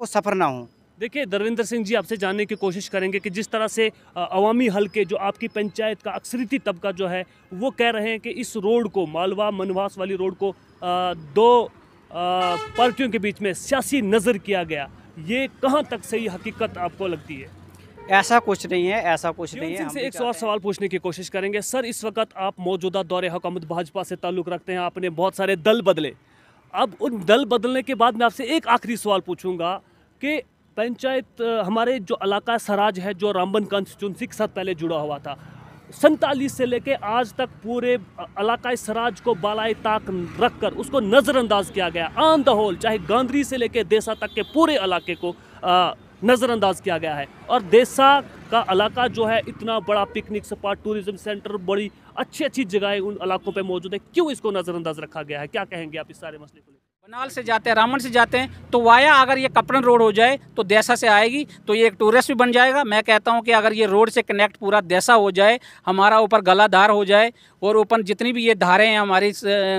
को सफ़र ना हो। देखिए धर्मेंद्र सिंह जी, आपसे जानने की कोशिश करेंगे कि जिस तरह से अवामी हलके जो आपकी पंचायत का अक्सरियती तबका जो है वो कह रहे हैं कि इस रोड को, मालवा मनवास वाली रोड को दो पार्टियों के बीच में सियासी नज़र किया गया, ये कहाँ तक सही हकीकत आपको लगती है? ऐसा कुछ नहीं है, ऐसा कुछ नहीं है। से एक और सवाल पूछने की कोशिश करेंगे। सर, इस वक्त आप मौजूदा दौरे हुकूमत भाजपा से ताल्लुक़ रखते हैं, आपने बहुत सारे दल बदले। अब उन दल बदलने के बाद मैं आपसे एक आखिरी सवाल पूछूंगा कि पंचायत, हमारे जो इलाका सराज है, जो रामबन कॉन्स्टिट्यूंसी के साथ पहले जुड़ा हुआ था, 47 से लेके आज तक पूरे इलाका सराज को बालाई ताक रख कर उसको नज़रअंदाज किया गया। ऑन द होल, चाहे गांधरी से लेके देसा तक के पूरे इलाके को नज़रअंदाज किया गया है। और देसा का इलाका जो है, इतना बड़ा पिकनिक स्पॉट, टूरिज्म सेंटर, बड़ी अच्छी अच्छी जगहें उन इलाकों पे मौजूद है, क्यों इसको नज़रअंदाज रखा गया है? क्या कहेंगे आप इस सारे मसले को? बनाल से जाते हैं, रामन से जाते हैं, तो वाया अगर ये कपड़न रोड हो जाए तो देसा से आएगी, तो ये एक टूरिस्ट भी बन जाएगा। मैं कहता हूँ कि अगर ये रोड से कनेक्ट पूरा देसा हो जाए, हमारा ऊपर गलाधार हो जाए, और ऊपर जितनी भी ये धारें हैं हमारी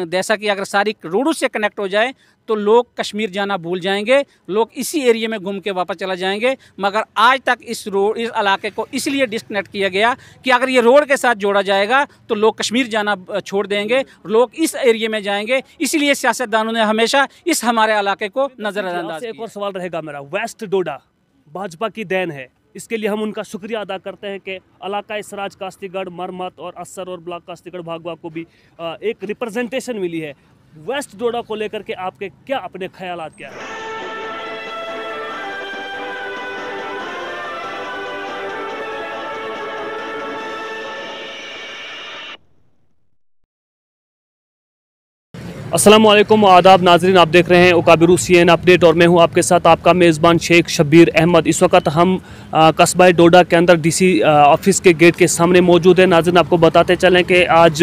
देसा की, अगर सारी रोडों से कनेक्ट हो जाए तो लोग कश्मीर जाना भूल जाएंगे, लोग इसी एरिया में घूम के वापस चला जाएंगे। मगर आज तक इस इलाके को इसलिए डिस्कनेक्ट किया गया कि अगर ये रोड के साथ जोड़ा जाएगा तो लोग कश्मीर जाना छोड़ देंगे, लोग इस एरिया में जाएंगे। इसलिए सियासतदानों ने हमेशा इस हमारे इलाके को नज़रअंदाज किया। एक और सवाल रहेगा मेरा। वेस्ट डोडा भाजपा की देन है, इसके लिए हम उनका शुक्रिया अदा करते हैं कि इलाका सराज कास्तीगढ़, मरमत और असर और ब्लॉक कास्तीगढ़ भागवा को भी एक रिप्रेजेंटेशन मिली है। वेस्ट डोडा को लेकर के आपके क्या अपने ख्यालात क्या है? अस्सलाम वालेकुम, आदाब नाजरीन, आप देख रहे हैं उकाबिरू CN अपडेट और मैं हूं आपके साथ आपका मेज़बान शेख शब्बीर अहमद। इस वक्त हम कस्बा डोडा के अंदर DC ऑफिस के गेट के सामने मौजूद है। नाजरीन, आपको बताते चलें कि आज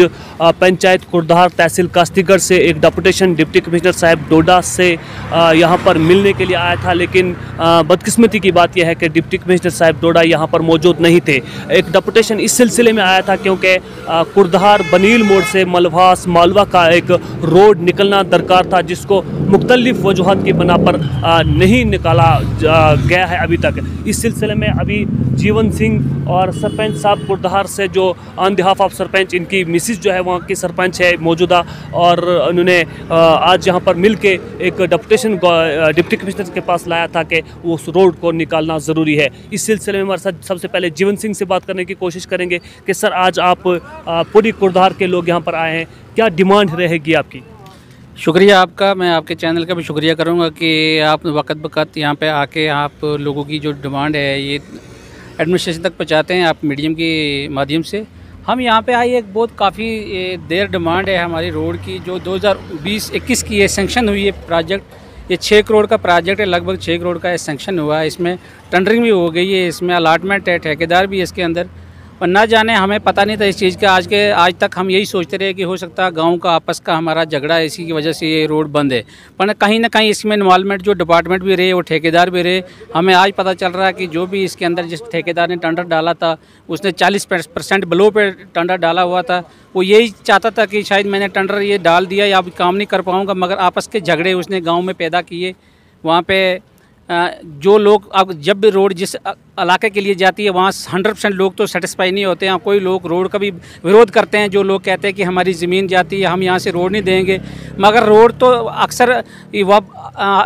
पंचायत कुरधार तहसील कास्तीगढ़ से एक डेपुटेशन डिप्टी कमिश्नर साहब डोडा से यहां पर मिलने के लिए आया था, लेकिन बदकिस्मती की बात यह है कि डिप्टी कमिश्नर साहब डोडा यहां पर मौजूद नहीं थे। एक डेपुटेशन इस सिलसिले में आया था क्योंकि कुरधार बनील मोड़ से मलवास मालवा का एक रोड निकलना दरकार था, जिसको मुख्तलिफ वजूहात की बना पर नहीं निकाला गया है अभी तक। इस सिलसिले में अभी जीवन सिंह और सरपंच साहब कुरधार से, जो ऑन बिहाफ ऑफ सरपंच, इनकी मिसिस जो है वहाँ की सरपंच है मौजूदा, और उन्होंने आज यहाँ पर मिल के एक डेपुटेशन डिप्टी कमिश्नर के पास लाया था कि उस रोड को निकालना ज़रूरी है। इस सिलसिले में हमारे साथ सबसे पहले जीवन सिंह से बात करने की कोशिश करेंगे कि सर, आज आप पूरी कुरधार के लोग यहाँ पर आए हैं, क्या डिमांड रहेगी आपकी? शुक्रिया आपका, मैं आपके चैनल का भी शुक्रिया करूंगा कि आप वक्त यहाँ पे आके आप लोगों की जो डिमांड है ये एडमिनिस्ट्रेशन तक पहुँचाते हैं, आप मीडियम के माध्यम से। हम यहाँ पे आए, एक बहुत काफ़ी देर डिमांड है हमारी रोड की, जो 2020-21 की ये सेंक्शन हुई है प्रोजेक्ट। ये 6 करोड़ का प्रोजेक्ट है, लगभग 6 करोड़ का सेंक्शन हुआ है। इसमें टेंडरिंग भी हो गई है, इसमें अलाटमेंट है, ठेकेदार भी है इसके अंदर। पर ना जाने, हमें पता नहीं था इस चीज़ का। आज तक हम यही सोचते रहे कि हो सकता है गांव का आपस का हमारा झगड़ा है, इसी की वजह से ये रोड बंद है। पर कहीं ना कहीं इसमें इन्वॉल्वमेंट जो डिपार्टमेंट भी रहे, वो ठेकेदार भी रहे। हमें आज पता चल रहा है कि जो भी इसके अंदर जिस ठेकेदार ने टेंडर डाला था, उसने 40% बिलो पे टेंडर डाला हुआ था। वो यही चाहता था कि शायद मैंने टेंडर ये डाल दिया या अब काम नहीं कर पाऊँगा, मगर आपस के झगड़े उसने गाँव में पैदा किए। वहाँ पर जो लोग, अब जब भी रोड जिस इलाके के लिए जाती है, वहाँ 100% लोग तो सेटिस्फाई नहीं होते हैं। कोई लोग रोड का भी विरोध करते हैं, जो लोग कहते हैं कि हमारी ज़मीन जाती है, हम यहाँ से रोड नहीं देंगे। मगर रोड तो अक्सर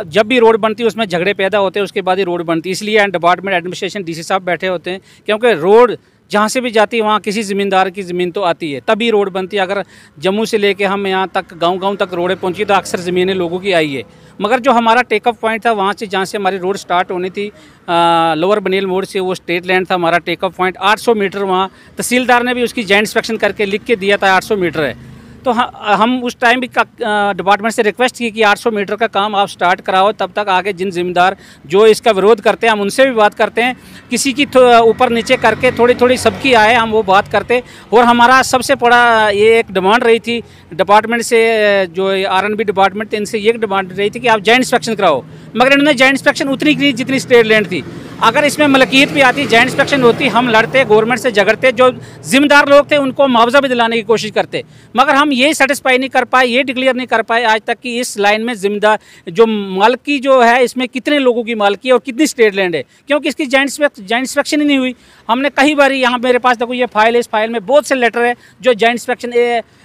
जब भी रोड बनती है उसमें झगड़े पैदा होते हैं, उसके बाद ही रोड बनती है। इसलिए डिपार्टमेंट एडमिनिस्ट्रेशन DC साहब बैठे होते हैं, क्योंकि रोड जहाँ से भी जाती है वहाँ किसी ज़मींदार की ज़मीन तो आती है, तभी रोड बनती है। अगर जम्मू से लेके हम यहाँ तक गांव तक रोडें पहुँची तो अक्सर ज़मीनें लोगों की आई है। मगर जो हमारा टेकअप पॉइंट था, वहाँ से जहाँ से हमारी रोड स्टार्ट होनी थी, लोअर बनील मोड़ से, वो स्टेट लैंड था हमारा टेकअप पॉइंट। 800 मीटर वहाँ तहसीलदार ने भी उसकी जॉइंट इंस्पेक्शन करके लिख के दिया था 800 मीटर है। तो हम उस टाइम भी डिपार्टमेंट से रिक्वेस्ट की कि 800 मीटर का काम आप स्टार्ट कराओ, तब तक आगे जिन जिम्मेदार जो इसका विरोध करते हैं हम उनसे भी बात करते हैं, किसी की ऊपर नीचे करके थोड़ी सबकी आए, हम वो बात करते। और हमारा सबसे बड़ा ये एक डिमांड रही थी डिपार्टमेंट से, जो R&B डिपार्टमेंट थे, इनसे ये डिमांड रही थी कि आप जॉइंट इंस्पेक्शन कराओ। मगर इन्होंने जॉइंट इंस्पेक्शन उतनी की जितनी स्टेट लैंड थी। अगर इसमें मलकियत भी आती, जॉइंट इंस्पेक्शन होती, हम लड़ते, गवर्नमेंट से झगड़ते, जो जिम्मेदार लोग थे उनको मुआवजा भी दिलाने की कोशिश करते, मगर हम ये सेटिस्फाई नहीं कर पाए, ये डिक्लेयर नहीं कर पाए आज तक कि इस लाइन में जिम्मेदार जो मालकी जो है इसमें कितने लोगों की मालकी है और कितनी स्टेट लैंड है, क्योंकि इसकी जॉइंट इंस्पेक्शन ही नहीं हुई। हमने कई बार, यहाँ मेरे पास देखो ये फाइल है, इस फाइल में बहुत से लेटर है जो जॉइंट इंस्पेक्शन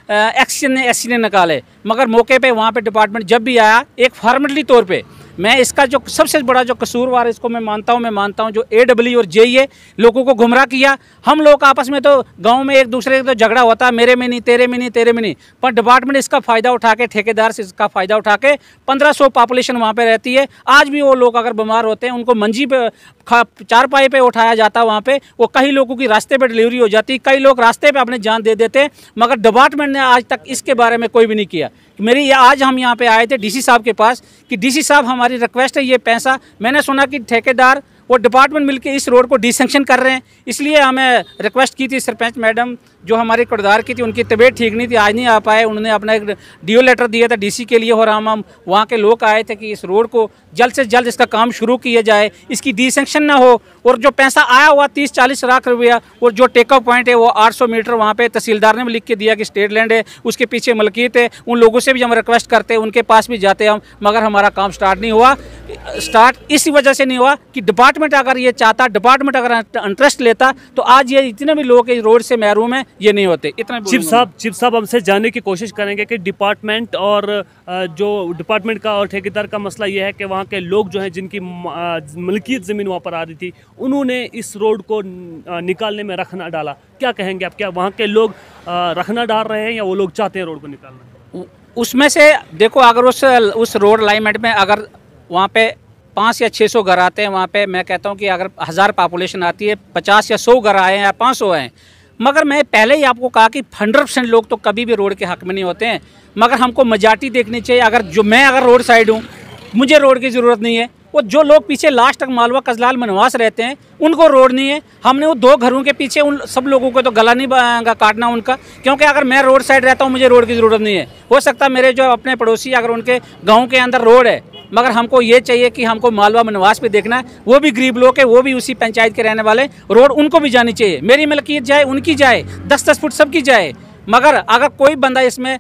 एससी ने निकाले, मगर मौके पे वहाँ पे डिपार्टमेंट जब भी आया एक फॉर्मेलिटी तौर पे, मैं इसका जो सबसे बड़ा जो कसूरवार इसको मैं मानता हूँ जो AEE और JEA लोगों को गुमराह किया। हम लोग आपस में तो गांव में एक दूसरे का तो झगड़ा होता है, मेरे में नहीं, तेरे में नहीं, तेरे में नहीं, पर डिपार्टमेंट इसका फ़ायदा उठा के, ठेकेदार से इसका फ़ायदा उठा के 1500 पॉपुलेशन वहाँ पे रहती है। आज भी वो लोग अगर बीमार होते हैं उनको मंजी पे, चारपाई पे उठाया जाता है, वहाँ पे वो कई लोगों की रास्ते पे डिलीवरी हो जाती, कई लोग रास्ते पे अपनी जान दे देते, मगर डिपार्टमेंट ने आज तक इसके बारे में कोई भी नहीं किया। मेरी आज हम यहाँ पे आए थे DC साहब के पास कि DC साहब हमारी रिक्वेस्ट है, ये पैसा, मैंने सुना कि ठेकेदार और डिपार्टमेंट मिलकर इस रोड को डिसैंक्शन कर रहे हैं, इसलिए हमें रिक्वेस्ट की थी सरपंच मैडम जो हमारी किरदार की थी, उनकी तबीयत ठीक नहीं थी, आज नहीं आ पाए, उन्होंने अपना एक DO लेटर दिया था DC के लिए, और हम वहाँ के लोग आए थे कि इस रोड को जल्द से जल्द इसका काम शुरू किया जाए, इसकी डिसैंक्शन ना हो, और जो पैसा आया हुआ 30-40 लाख रुपया, और जो टेकअप पॉइंट है वो 800 मीटर वहाँ पे तहसीलदार ने भी लिख के दिया कि स्टेट लैंड है, उसके पीछे मलकियत है, उन लोगों से भी हम रिक्वेस्ट करते हैं, उनके पास भी जाते हैं हम, मगर हमारा काम स्टार्ट नहीं हुआ। स्टार्ट इसी वजह से नहीं हुआ कि डिपार्टमेंट अगर ये चाहता, डिपार्टमेंट अगर इंटरेस्ट लेता, तो आज ये इतने भी लोग इस रोड से महरूम हैं, ये नहीं होते। इतना चिप साहब हमसे जानने की कोशिश करेंगे कि डिपार्टमेंट और जो डिपार्टमेंट का और ठेकेदार का मसला ये है कि वहाँ के लोग जो हैं जिनकी मलकियत ज़मीन वहाँ पर आ रही थी, उन्होंने इस रोड को निकालने में रखना डाला। क्या कहेंगे आप, क्या वहाँ के लोग रखना डाल रहे हैं या वो लोग चाहते हैं रोड को निकालना? उसमें से देखो, अगर उस रोड अलाइनमेंट में अगर वहाँ पे 500 या 600 घर आते हैं, वहाँ पे मैं कहता हूँ कि अगर 1000 पॉपुलेशन आती है, 50 या 100 घर आए हैं या 500 आए हैं, मगर मैं पहले ही आपको कहा कि 100% लोग तो कभी भी रोड के हक में नहीं होते हैं, मगर हमको मेजॉरिटी देखनी चाहिए। मैं अगर रोड साइड हूँ, मुझे रोड की ज़रूरत नहीं है, वो जो लोग पीछे लास्ट तक मालवा कजलाल मनवास रहते हैं उनको रोड नहीं है, हमने वो 2 घरों के पीछे उन सब लोगों को तो गला नहीं काटना उनका, क्योंकि अगर मैं रोड साइड रहता हूँ मुझे रोड की ज़रूरत नहीं है। हो सकता है मेरे जो अपने पड़ोसी अगर उनके गाँव के अंदर रोड है, मगर हमको ये चाहिए कि हमको मालवा मनवास पे देखना है, वो भी गरीब लोग है, वो भी उसी पंचायत के रहने वाले, रोड उनको भी जानी चाहिए। मेरी मलकियत जाए, उनकी जाए, 10-10 फुट सबकी जाए, मगर अगर कोई बंदा इसमें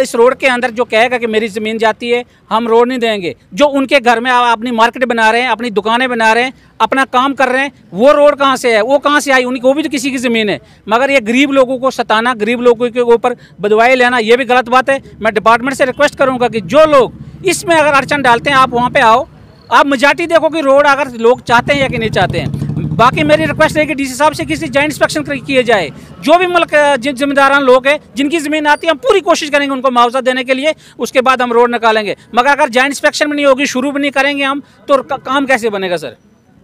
इस रोड के अंदर जो कहेगा कि मेरी ज़मीन जाती है, हम रोड नहीं देंगे। जो उनके घर में अपनी मार्केट बना रहे हैं, अपनी दुकानें बना रहे हैं, अपना काम कर रहे हैं, वो रोड कहाँ से है, वो कहाँ से आई, उनकी वो भी तो किसी की ज़मीन है। मगर ये गरीब लोगों को सताना, गरीब लोगों के ऊपर बदवाई लेना, ये भी गलत बात है। मैं डिपार्टमेंट से रिक्वेस्ट करूँगा कि जो लोग इसमें अगर अड़चन डालते हैं, आप वहाँ पर आओ, आप मेजॉरिटी देखो कि रोड अगर लोग चाहते हैं या कि नहीं चाहते हैं। बाकी मेरी रिक्वेस्ट है कि DC साहब से किसी जॉइंट इंस्पेक्शन किए जाए, जो भी मुल्क जिन जिम्मेदारान लोग हैं जिनकी ज़मीन आती है, हम पूरी कोशिश करेंगे उनको मुआवजा देने के लिए, उसके बाद हम रोड निकालेंगे। मगर अगर जॉइंट इंस्पेक्शन में नहीं होगी, शुरू भी नहीं करेंगे हम, तो काम कैसे बनेगा सर?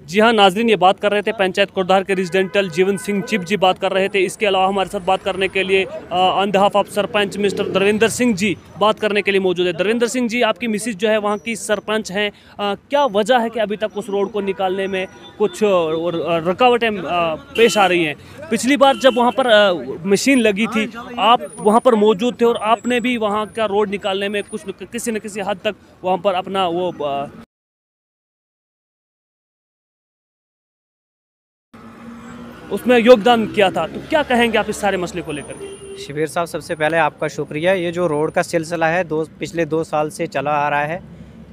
जी हाँ नाजरीन, ये बात कर रहे थे पंचायत कोटधार के रेजिडेंटल जीवन सिंह चिप जी बात कर रहे थे। इसके अलावा हमारे साथ बात करने के लिए on behalf of sarpanch mister Darvinder Singh ji बात करने के लिए मौजूद है। दरविंदर सिंह जी, आपकी मिसिज जो है वहाँ की सरपंच हैं, क्या वजह है कि अभी तक उस रोड को निकालने में कुछ रुकावटें पेश आ रही हैं? पिछली बार जब वहाँ पर मशीन लगी थी, आप वहाँ पर मौजूद थे और आपने भी वहाँ का रोड निकालने में किसी न किसी हद तक वहाँ पर अपना वो उसमें योगदान किया था। तो क्या कहेंगे आप इस सारे मसले को लेकर? शबीर साहब, सबसे पहले आपका शुक्रिया। ये जो रोड का सिलसिला है पिछले 2 साल से चला आ रहा है।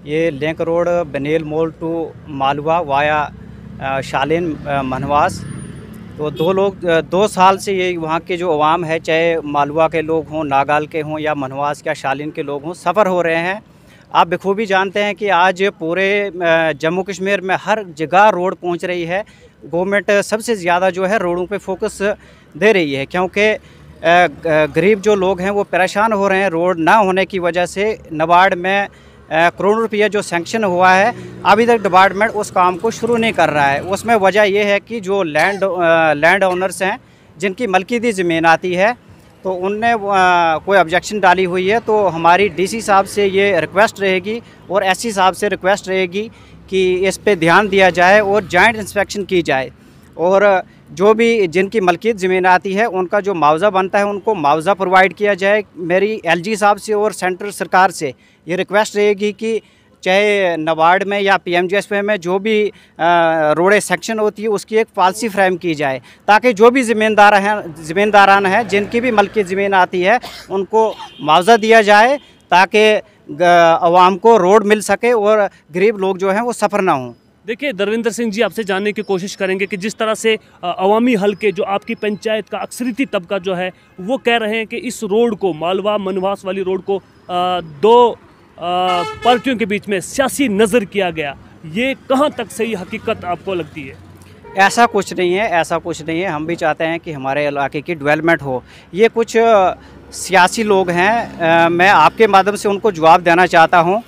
ये लिंक रोड बनेल मोल टू मालवा वाया शालीन मनवास, तो 2 साल से ये वहाँ के जो अवाम है, चाहे मालवा के लोग हों, नागाल के हों या मनवास या शालीन के लोग हों, सफ़र हो रहे हैं। आप बखूबी जानते हैं कि आज पूरे जम्मू कश्मीर में हर जगह रोड पहुँच रही है। गवर्नमेंट सबसे ज़्यादा जो है रोडों पे फोकस दे रही है, क्योंकि गरीब जो लोग हैं वो परेशान हो रहे हैं। रोड ना होने की वजह से नबार्ड में करोड़ों रुपया जो सैंक्शन हुआ है, अभी तक डिपार्टमेंट उस काम को शुरू नहीं कर रहा है। उसमें वजह ये है कि जो लैंड ओनर्स हैं जिनकी मलकियती ज़मीन आती है, तो उनने कोई ऑब्जेक्शन डाली हुई है। तो हमारी DC साहब से ये रिक्वेस्ट रहेगी और SC साहब से रिक्वेस्ट रहेगी कि इस पे ध्यान दिया जाए और जॉइंट इंस्पेक्शन की जाए, और जो भी जिनकी मलकियत ज़मीन आती है उनका जो मुआवजा बनता है उनको मुआवजा प्रोवाइड किया जाए। मेरी LG साहब से और सेंट्रल सरकार से ये रिक्वेस्ट रहेगी कि चाहे नबार्ड में या PMGSY में जो भी रोड सेक्शन होती है उसकी एक पॉलिसी फ्रेम की जाए, ताकि जो भी ज़मींदारान हैं जिनकी भी मलकी ज़मीन आती है उनको मुआवजा दिया जाए, ताकि आवाम को रोड मिल सके और गरीब लोग जो हैं वो सफ़र ना हों। देखिए दरविंदर सिंह जी, आपसे जानने की कोशिश करेंगे कि जिस तरह से अवामी हलके जो आपकी पंचायत का अक्सरियती तबका जो है वो कह रहे हैं कि इस रोड को, मालवा मनवास वाली रोड को दो पार्टियों के बीच में सियासी नज़र किया गया, ये कहाँ तक सही हकीकत आपको लगती है? ऐसा कुछ नहीं है, ऐसा कुछ नहीं है। हम भी चाहते हैं कि हमारे इलाके की डेवलपमेंट हो। ये कुछ सियासी लोग हैं, मैं आपके माध्यम से उनको जवाब देना चाहता हूँ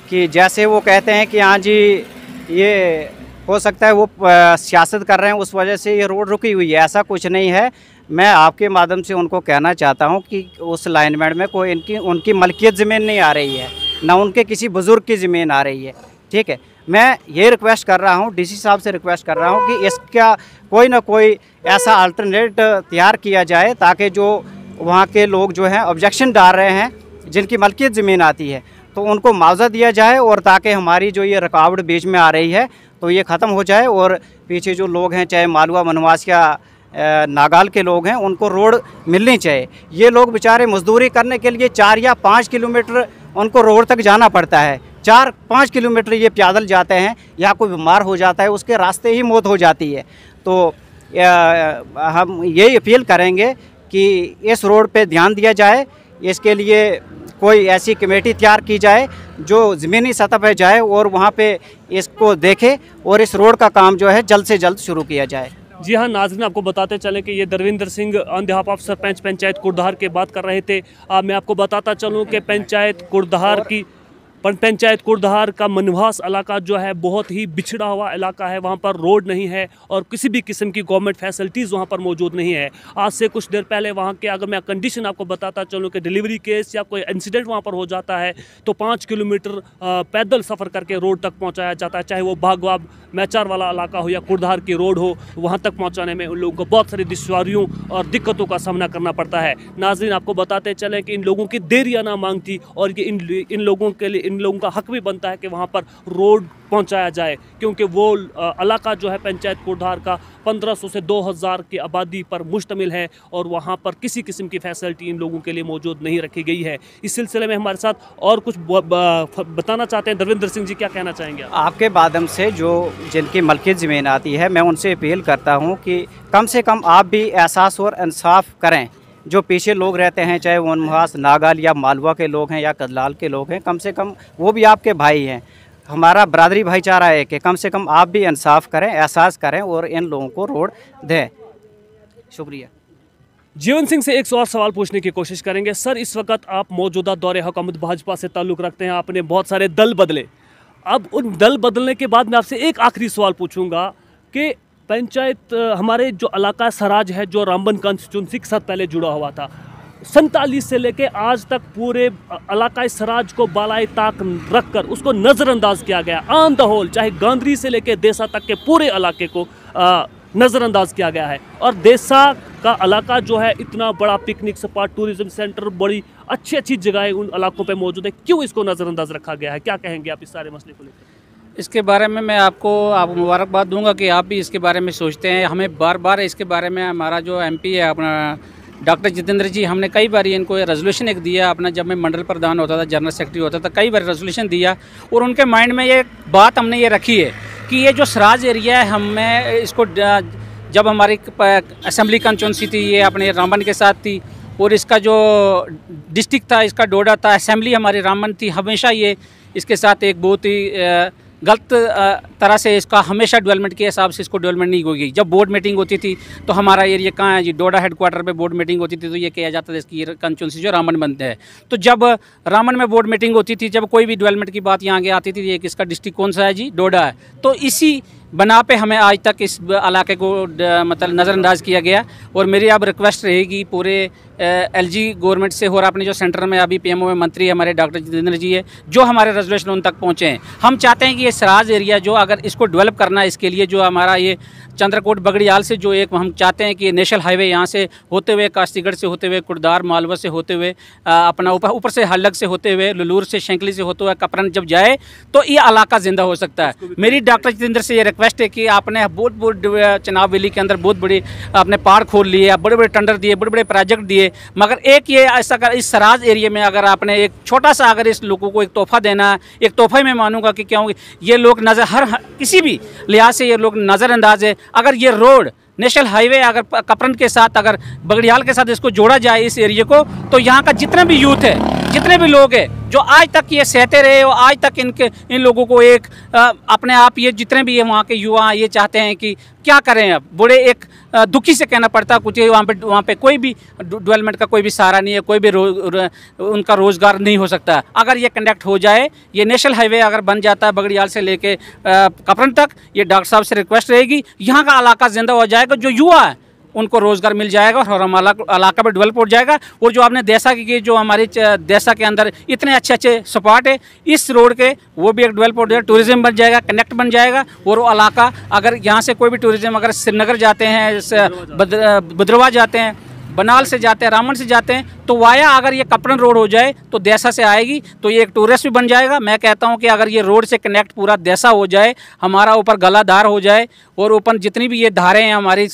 कि जैसे वो कहते हैं कि हाँ जी ये हो सकता है वो सियासत कर रहे हैं उस वजह से ये रोड रुकी हुई है, ऐसा कुछ नहीं है। मैं आपके माध्यम से उनको कहना चाहता हूँ कि उस लाइनमेंट में कोई उनकी मलकियत ज़मीन नहीं आ रही है, ना उनके किसी बुज़ुर्ग की ज़मीन आ रही है। ठीक है, मैं ये रिक्वेस्ट कर रहा हूँ, DC साहब से रिक्वेस्ट कर रहा हूँ कि इसका कोई ना कोई ऐसा अल्टरनेट तैयार किया जाए, ताकि जो वहाँ के लोग जो हैं ऑब्जेक्शन डाल रहे हैं, जिनकी मलकियत ज़मीन आती है, तो उनको मुआवजा दिया जाए, और ताकि हमारी जो ये रुकावट बीच में आ रही है तो ये ख़त्म हो जाए, और पीछे जो लोग हैं चाहे मालवा मनवास या नागाल के लोग हैं उनको रोड मिलनी चाहिए। ये लोग बेचारे मजदूरी करने के लिए 4 या 5 किलोमीटर उनको रोड तक जाना पड़ता है, 4-5 किलोमीटर ये पैदल जाते हैं, या कोई बीमार हो जाता है उसके रास्ते ही मौत हो जाती है। तो हम यही अपील करेंगे कि इस रोड पे ध्यान दिया जाए, इसके लिए कोई ऐसी कमेटी तैयार की जाए जो ज़मीनी सतह पर जाए और वहाँ पे इसको देखे, और इस रोड का काम जो है जल्द से जल्द शुरू किया जाए। जी हाँ नाज़रीन, आपको बताते चलें कि ये Darvinder Singh on behalf of sarpanch panchayat Kurdhar की बात कर रहे थे। मैं आपको बताता चलूँ कि पंचायत कुर्दहार का मनवास इलाका जो है बहुत ही बिछड़ा हुआ इलाका है, वहाँ पर रोड नहीं है और किसी भी किस्म की गवर्नमेंट फैसिलिटीज़ वहाँ पर मौजूद नहीं है। आज से कुछ देर पहले वहाँ के, अगर मैं कंडीशन आपको बताता चलूँ कि डिलीवरी केस या कोई इंसिडेंट वहाँ पर हो जाता है तो 5 किलोमीटर पैदल सफ़र करके रोड तक पहुँचाया जाता है, चाहे वो बागवाब मैचार वाला इलाका हो या कुर्दहार की रोड हो। वहाँ तक पहुँचाने में उन लोगों को बहुत सारी दुश्वारियों और दिक्कतों का सामना करना पड़ता है। नाज़रीन, आपको बताते चलें कि इन लोगों की देरियाँ ना मांग थी, और ये इन लोगों के लिए, इन लोगों का हक भी बनता है कि वहाँ पर रोड पहुँचाया जाए, क्योंकि वो इलाका जो है पंचायत कुर्दहार का 1500 से 2000 की आबादी पर मुश्तमिल है, और वहाँ पर किसी किस्म की फैसिलिटी इन लोगों के लिए मौजूद नहीं रखी गई है। इस सिलसिले में हमारे साथ और कुछ बताना चाहते हैं दरविंदर सिंह जी, क्या कहना चाहेंगे आप? आपके माध्यम से जो जिनकी मलकियत ज़मीन आती है, मैं उनसे अपील करता हूँ कि कम से कम आप भी एहसास और इंसाफ करें। जो पीछे लोग रहते हैं, चाहे वो मनवास, नागाल या मालवा के लोग हैं या कदलाल के लोग हैं, कम से कम वो भी आपके भाई हैं। हमारा बरादरी भाईचारा है कि कम से कम आप भी इंसाफ करें, एहसास करें और इन लोगों को रोड दें। शुक्रिया। जीवन सिंह से एक और सवाल पूछने की कोशिश करेंगे। सर, इस वक्त आप मौजूदा दौरे हुकूमत भाजपा से ताल्लुक़ रखते हैं, आपने बहुत सारे दल बदले। अब उन दल बदलने के बाद मैं आपसे एक आखिरी सवाल पूछूंगा कि पंचायत, हमारे जो इलाका सराज है, जो रामबन कंस्टिट्यूंसी के साथ पहले जुड़ा हुआ था, 47 से लेके आज तक पूरे इलाकाई सराज को बालाई ताक रखकर उसको नज़रअंदाज किया गया। ऑन द होल, चाहे गांधरी से लेके देसा तक के पूरे इलाके को नज़रअंदाज किया गया है, और देसा का इलाका जो है इतना बड़ा पिकनिक स्पॉट, टूरिज्म सेंटर, बड़ी अच्छी अच्छी जगहें उन इलाकों पे मौजूद है, क्यों इसको नज़रअंदाज रखा गया है? क्या कहेंगे आप इस सारे मसले को लेकर? इसके बारे में मैं आपको मुबारकबाद दूंगा कि आप भी इसके बारे में सोचते हैं। हमें बार बार इसके बारे में, हमारा जो MP है अपना डॉक्टर जितेंद्र जी, हमने कई बार इनको रेजोल्यूशन एक दिया अपना, जब मैं मंडल प्रधान होता था, जनरल सेक्रेटरी होता था, कई बार रेजोल्यूशन दिया, और उनके माइंड में ये बात हमने ये रखी है कि ये जो सराज एरिया है, हमें इसको, जब हमारी असेंबली कंस्टिट्यूंसी थी ये अपने रामबन के साथ थी, और इसका जो डिस्ट्रिक्ट था इसका डोडा था, असेंबली हमारी रामबन थी, हमेशा ये इसके साथ एक बहुत ही गलत तरह से इसका हमेशा डेवलपमेंट के हिसाब से इसको डेवलपमेंट नहीं होगी। जब बोर्ड मीटिंग होती थी तो हमारा एरिया कहाँ है जी, डोडा हेडक्वार्टर पे बोर्ड मीटिंग होती थी, तो ये किया जाता था इसकी कंस्टिट्यूंसी जो रामबन बनते हैं। तो जब रामबन में बोर्ड मीटिंग होती थी, जब कोई भी डेवलपमेंट की बात यहाँ आगे आती थी, ये किसका डिस्ट्रिक्ट कौन सा है जी, डोडा है, तो इसी बना पे हमें आज तक इस इलाके को मतलब नज़रअंदाज किया गया। और मेरी अब रिक्वेस्ट रहेगी पूरे एलजी गवर्नमेंट से, और अपने जो सेंटर में अभी पीएमओ में मंत्री हमारे डॉक्टर जितेंद्र जी है, जो हमारे रेजोल्यूशन उन तक पहुँचे हैं। हम चाहते हैं कि ये सराज एरिया जो अगर इसको डेवलप करना है, इसके लिए जो हमारा ये चंद्रकोट बगड़ियाल से जो एक हम चाहते हैं कि ये नेशनल हाईवे यहाँ से होते हुए, कास्तीगढ़ से होते हुए, कुड़दार मालवा से होते हुए, अपना ऊपर से हल्लग से होते हुए, लुलूर से, शंकली से होते हुए कपरन जब जाए तो ये इलाका जिंदा हो सकता है। मेरी डॉक्टर जितेंद्र से ये रिक्वेस्ट है कि आपने बहुत चनाब वैली के अंदर बहुत बड़ी आपने पहाड़ खोल लिए, बड़े बड़े टेंडर दिए, बड़े बड़े प्रोजेक्ट दिए, मगर एक ये ऐसा अगर इस सराज एरिया में अगर आपने एक छोटा सा अगर इस लोगों को एक तोहफा देना, एक तोहफा मैं मानूंगा कि क्या होंगे ये लोग नज़र हर किसी भी लिहाज से ये लोग नज़रअंदाज है। अगर ये रोड नेशनल हाईवे अगर कपरन के साथ, अगर बगड़ियाल के साथ इसको जोड़ा जाए इस एरिया को, तो यहाँ का जितना भी यूथ है, जितने भी लोग हैं जो आज तक ये सहते रहे और आज तक इन लोगों को एक अपने आप ये जितने भी है वहाँ के युवा ये चाहते हैं कि क्या करें। अब बड़े एक दुखी से कहना पड़ता कुछ, वहाँ पे कोई भी डेवलपमेंट का कोई भी सहारा नहीं है, कोई भी उनका रोज़गार नहीं हो सकता। अगर ये कंडक्ट हो जाए, ये नेशनल हाईवे अगर बन जाता है बगड़ियाल से लेके कपरन तक, ये डॉक्टर साहब से रिक्वेस्ट रहेगी, यहाँ का इलाका जिंदा हो जाएगा, जो युवा है उनको रोज़गार मिल जाएगा और हमारा इलाका भी डेवलप हो जाएगा। और जो आपने देसा की जो हमारी देसा के अंदर इतने अच्छे अच्छे स्पॉट है इस रोड के, वो भी एक डेवलप हो जाएगा, टूरिज्म बन जाएगा, कनेक्ट बन जाएगा। और वो इलाका अगर यहाँ से कोई भी टूरिज्म अगर श्रीनगर जाते हैं, भद्रवाह जाते हैं, बनाल से जाते हैं, रामन से जाते हैं, तो वाया अगर ये कपरन रोड हो जाए तो देसा से आएगी, तो ये एक टूरिस्ट भी बन जाएगा। मैं कहता हूँ कि अगर ये रोड से कनेक्ट पूरा देसा हो जाए, हमारा ऊपर गलाधार हो जाए और ऊपर जितनी भी ये धारें हैं हमारी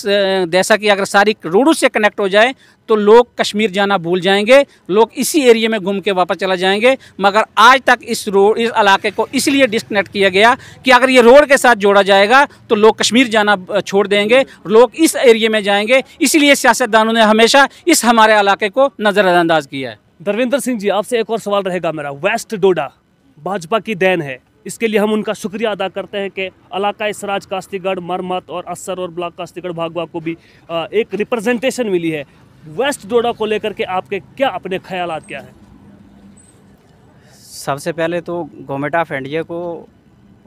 देसा की अगर सारी रोडों से कनेक्ट हो जाए, तो लोग कश्मीर जाना भूल जाएंगे, लोग इसी एरिया में घूम के वापस चला जाएंगे। मगर आज तक इस इलाके को इसलिए डिस्कनेक्ट किया गया कि अगर ये रोड के साथ जोड़ा जाएगा तो लोग कश्मीर जाना छोड़ देंगे, लोग इस एरिया में जाएंगे। इसलिए सियासतदानों ने हमेशा इस हमारे इलाके को नज़रअंदाज किया है। धर्मेंद्र सिंह जी, आपसे एक और सवाल रहेगा मेरा। वेस्ट डोडा भाजपा की देन है, इसके लिए हम उनका शुक्रिया अदा करते हैं कि इलाका इसराज कास्तीगढ़, मरमत और असर और ब्लॉक कास्तीगढ़ भागवा को भी एक रिप्रेजेंटेशन मिली है। वेस्ट डोडा को लेकर के आपके क्या अपने ख्यालात क्या हैं? सबसे पहले तो गवर्नमेंट ऑफ इंडिया को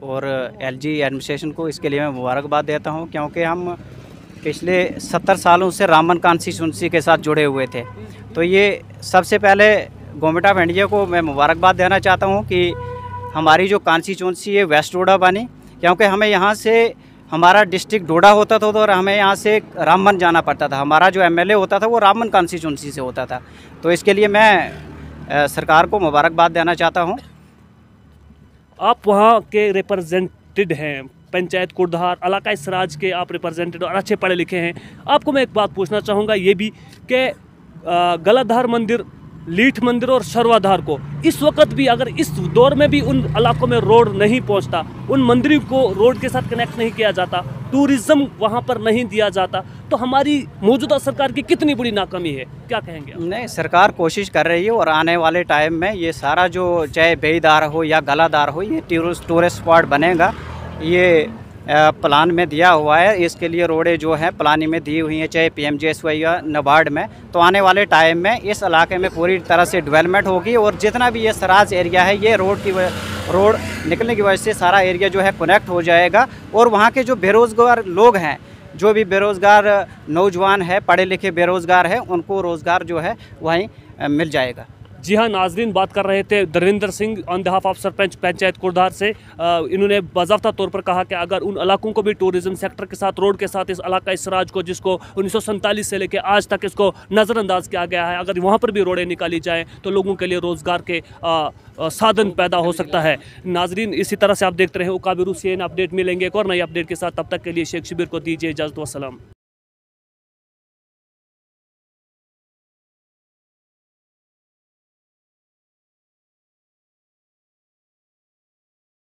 और एलजी एडमिनिस्ट्रेशन को इसके लिए मैं मुबारकबाद देता हूं, क्योंकि हम पिछले 70 सालों से रामन कॉन्स्टिट्यूंसी के साथ जुड़े हुए थे। तो ये सबसे पहले गवर्नमेंट ऑफ इंडिया को मैं मुबारकबाद देना चाहता हूं कि हमारी जो कॉन्स्टिट्यूंसी है वेस्ट डोडा बनी, क्योंकि हमें यहाँ से हमारा डिस्ट्रिक्ट डोडा होता था और हमें यहाँ से रामबन जाना पड़ता था। हमारा जो एमएलए होता था वो रामबन कॉन्स्टिट्यूंसी से होता था। तो इसके लिए मैं सरकार को मुबारकबाद देना चाहता हूँ। आप वहाँ के रिप्रेजेंटेड हैं, पंचायत कुड़धार इलाका इसराज के आप रिप्रेजेंटेड और अच्छे पढ़े लिखे हैं। आपको मैं एक बात पूछना चाहूँगा ये भी कि गलाधार मंदिर, लीठ मंदिर और शर्वाधार को इस वक्त भी अगर इस दौर में भी उन इलाकों में रोड नहीं पहुंचता, उन मंदिरों को रोड के साथ कनेक्ट नहीं किया जाता, टूरिज्म वहां पर नहीं दिया जाता, तो हमारी मौजूदा सरकार की कितनी बड़ी नाकामी है, क्या कहेंगे आप? नहीं, सरकार कोशिश कर रही है और आने वाले टाइम में ये सारा जो चाहे बेईदार हो या गलाधार हो, ये टूरिस्ट स्पॉट बनेगा। ये प्लान में दिया हुआ है, इसके लिए रोडें जो हैं प्लानिंग में दी हुई हैं, चाहे PMGSY या नाबार्ड में। तो आने वाले टाइम में इस इलाके में पूरी तरह से डेवलपमेंट होगी और जितना भी ये सराज एरिया है, ये रोड निकलने की वजह से सारा एरिया जो है कनेक्ट हो जाएगा। और वहाँ के जो बेरोज़गार लोग हैं, जो भी बेरोज़गार नौजवान है, पढ़े लिखे बेरोज़गार हैं, उनको रोज़गार जो है वहीं मिल जाएगा। जी हाँ नाजरीन, बात कर रहे थे Dharmendra Singh on behalf of sarpanch panchayat Kurdhar से। इन्होंने बाज़ाब्ता तौर पर कहा कि अगर उन इलाकों को भी टूरिज्म सेक्टर के साथ, रोड के साथ, इस इलाका इसराज को जिसको 1947 से लेकर आज तक इसको नज़रअंदाज किया गया है, अगर वहाँ पर भी रोडें निकाली जाएँ तो लोगों के लिए रोज़गार के साधन पैदा हो सकता है। नाजरीन, इसी तरह से आप देखते रहे उकाबिरू CNN अपडेट। मिलेंगे एक और नई अपडेट के साथ, तब तक के लिए शेख शबीर को दीजिए इजाज़त। वस्सलाम।